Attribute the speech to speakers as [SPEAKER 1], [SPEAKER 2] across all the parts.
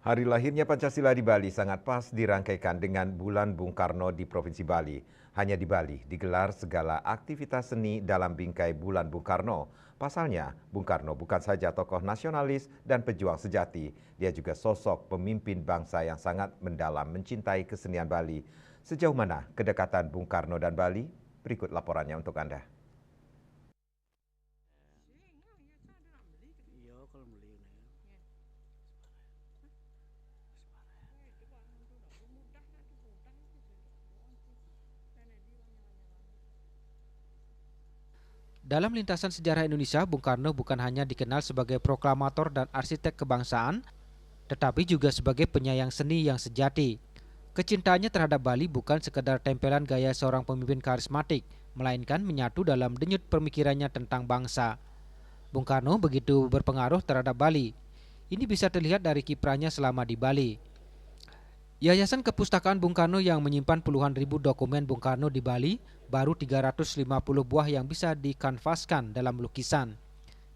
[SPEAKER 1] Hari lahirnya Pancasila di Bali sangat pas dirangkaikan dengan bulan Bung Karno di Provinsi Bali. Hanya di Bali digelar segala aktivitas seni dalam bingkai bulan Bung Karno. Pasalnya, Bung Karno bukan saja tokoh nasionalis dan pejuang sejati, dia juga sosok pemimpin bangsa yang sangat mendalam mencintai kesenian Bali. Sejauh mana kedekatan Bung Karno dan Bali? Berikut laporannya untuk Anda.
[SPEAKER 2] Dalam lintasan sejarah Indonesia, Bung Karno bukan hanya dikenal sebagai proklamator dan arsitek kebangsaan, tetapi juga sebagai penyayang seni yang sejati. Kecintaannya terhadap Bali bukan sekedar tempelan gaya seorang pemimpin karismatik, melainkan menyatu dalam denyut pemikirannya tentang bangsa. Bung Karno begitu berpengaruh terhadap Bali. Ini bisa terlihat dari kiprahnya selama di Bali. Yayasan Kepustakaan Bung Karno yang menyimpan puluhan ribu dokumen Bung Karno di Bali, baru 350 buah yang bisa dikanvaskan dalam lukisan.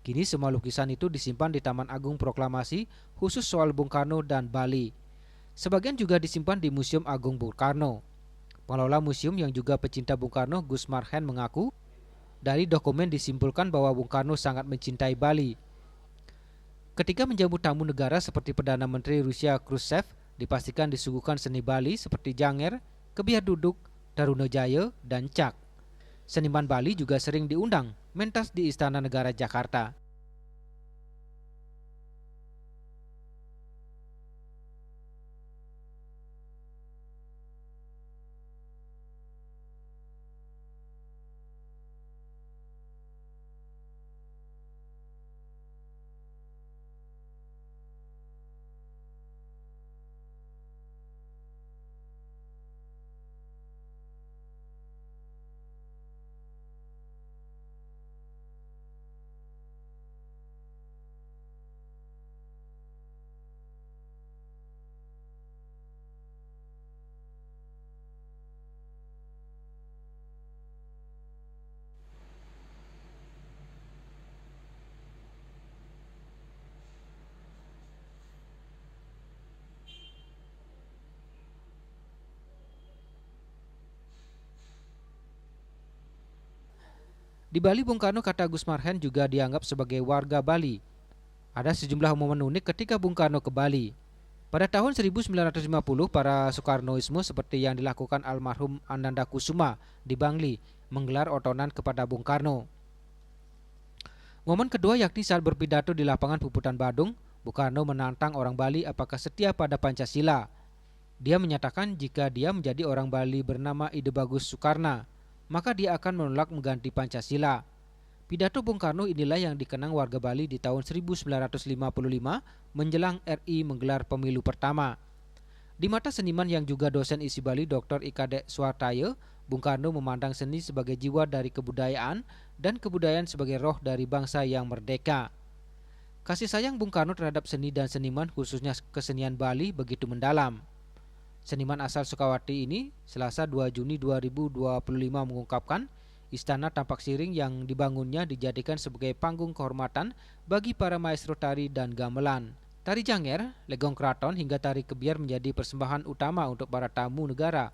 [SPEAKER 2] Kini semua lukisan itu disimpan di Taman Agung Proklamasi khusus soal Bung Karno dan Bali. Sebagian juga disimpan di Museum Agung Bung Karno. Pengelola museum yang juga pecinta Bung Karno, Gus Marhen, mengaku dari dokumen disimpulkan bahwa Bung Karno sangat mencintai Bali. Ketika menjamu tamu negara seperti Perdana Menteri Rusia Khrushchev, dipastikan disuguhkan seni Bali seperti Janger, Kebiar Duduk, Tarunajaya, dan Cak. Seniman Bali juga sering diundang mentas di Istana Negara Jakarta. Di Bali, Bung Karno, kata Gus Marhen, juga dianggap sebagai warga Bali. Ada sejumlah momen unik ketika Bung Karno ke Bali. Pada tahun 1950, para Soekarnoisme seperti yang dilakukan almarhum Ananda Kusuma di Bangli menggelar otonan kepada Bung Karno. Momen kedua yakni saat berpidato di lapangan Puputan Badung, Bung Karno menantang orang Bali apakah setia pada Pancasila. Dia menyatakan jika dia menjadi orang Bali bernama Ide Bagus Soekarna, maka dia akan menolak mengganti Pancasila. Pidato Bung Karno inilah yang dikenang warga Bali di tahun 1955 menjelang RI menggelar pemilu pertama. Di mata seniman yang juga dosen isi Bali Dr. Ikade Suartaya, Bung Karno memandang seni sebagai jiwa dari kebudayaan dan kebudayaan sebagai roh dari bangsa yang merdeka. Kasih sayang Bung Karno terhadap seni dan seniman khususnya kesenian Bali begitu mendalam. Seniman asal Sukawati ini Selasa 2 Juni 2025 mengungkapkan istana tampak siring yang dibangunnya dijadikan sebagai panggung kehormatan bagi para maestro tari dan gamelan. Tari Janger, Legong Kraton hingga tari Kebiar menjadi persembahan utama untuk para tamu negara.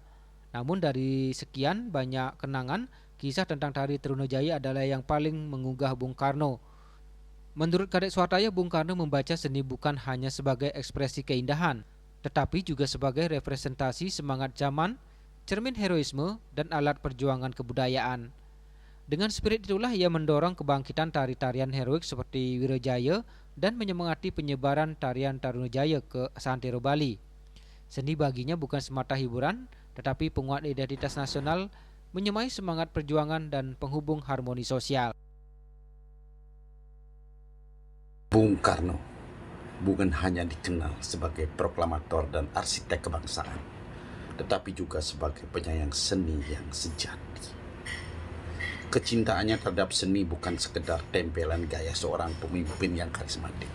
[SPEAKER 2] Namun dari sekian banyak kenangan, kisah tentang tari Trunajaya adalah yang paling menggugah Bung Karno. Menurut Kadek Suartaya, Bung Karno membaca seni bukan hanya sebagai ekspresi keindahan, tetapi juga sebagai representasi semangat zaman, cermin heroisme, dan alat perjuangan kebudayaan. Dengan spirit itulah ia mendorong kebangkitan tari-tarian heroik seperti Wirajaya dan menyemangati penyebaran tarian Tarunajaya ke santero Bali. Seni baginya bukan semata hiburan, tetapi penguat identitas nasional, menyemai semangat perjuangan dan penghubung harmoni sosial.
[SPEAKER 3] Bung Karno bukan hanya dikenal sebagai proklamator dan arsitek kebangsaan, tetapi juga sebagai penyayang seni yang sejati. Kecintaannya terhadap seni bukan sekedar tempelan gaya seorang pemimpin yang karismatik,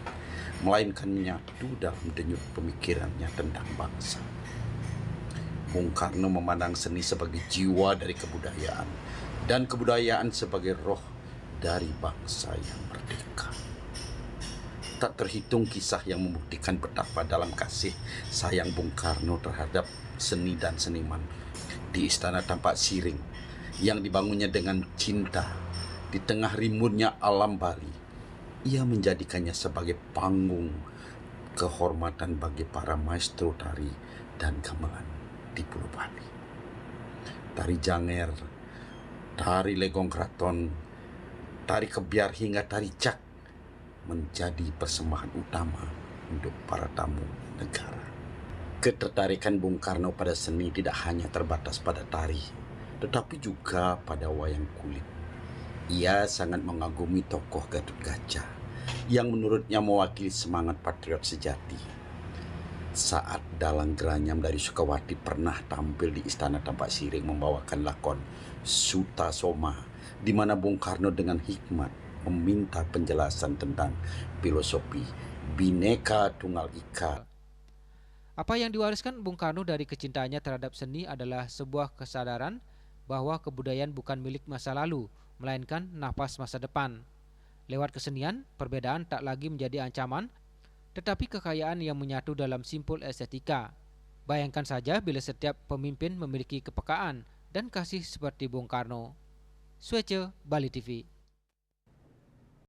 [SPEAKER 3] melainkan menyatu dalam denyut pemikirannya tentang bangsa. Bung Karno memandang seni sebagai jiwa dari kebudayaan, dan kebudayaan sebagai roh dari bangsa yang merdeka. Tak terhitung kisah yang membuktikan betapa dalam kasih sayang Bung Karno terhadap seni dan seniman. Di Istana Tampak Siring yang dibangunnya dengan cinta di tengah rimbunnya alam Bali, ia menjadikannya sebagai panggung kehormatan bagi para maestro tari dan gamelan di Pulau Bali. Tari Janger, tari Legong Kraton, tari Kebiar hingga tari Cak menjadi persembahan utama untuk para tamu negara. Ketertarikan Bung Karno pada seni tidak hanya terbatas pada tari, tetapi juga pada wayang kulit. Ia sangat mengagumi tokoh Gatot Kaca yang menurutnya mewakili semangat patriot sejati. Saat Dalang Geranyam dari Sukawati pernah tampil di Istana Tampak Siring membawakan lakon Suta Soma, di mana Bung Karno dengan hikmat meminta penjelasan tentang filosofi Bhinneka Tunggal Ika.
[SPEAKER 2] Apa yang diwariskan Bung Karno dari kecintaannya terhadap seni adalah sebuah kesadaran bahwa kebudayaan bukan milik masa lalu, melainkan nafas masa depan. Lewat kesenian, perbedaan tak lagi menjadi ancaman, tetapi kekayaan yang menyatu dalam simpul estetika. Bayangkan saja bila setiap pemimpin memiliki kepekaan dan kasih seperti Bung Karno. Swece, Bali TV.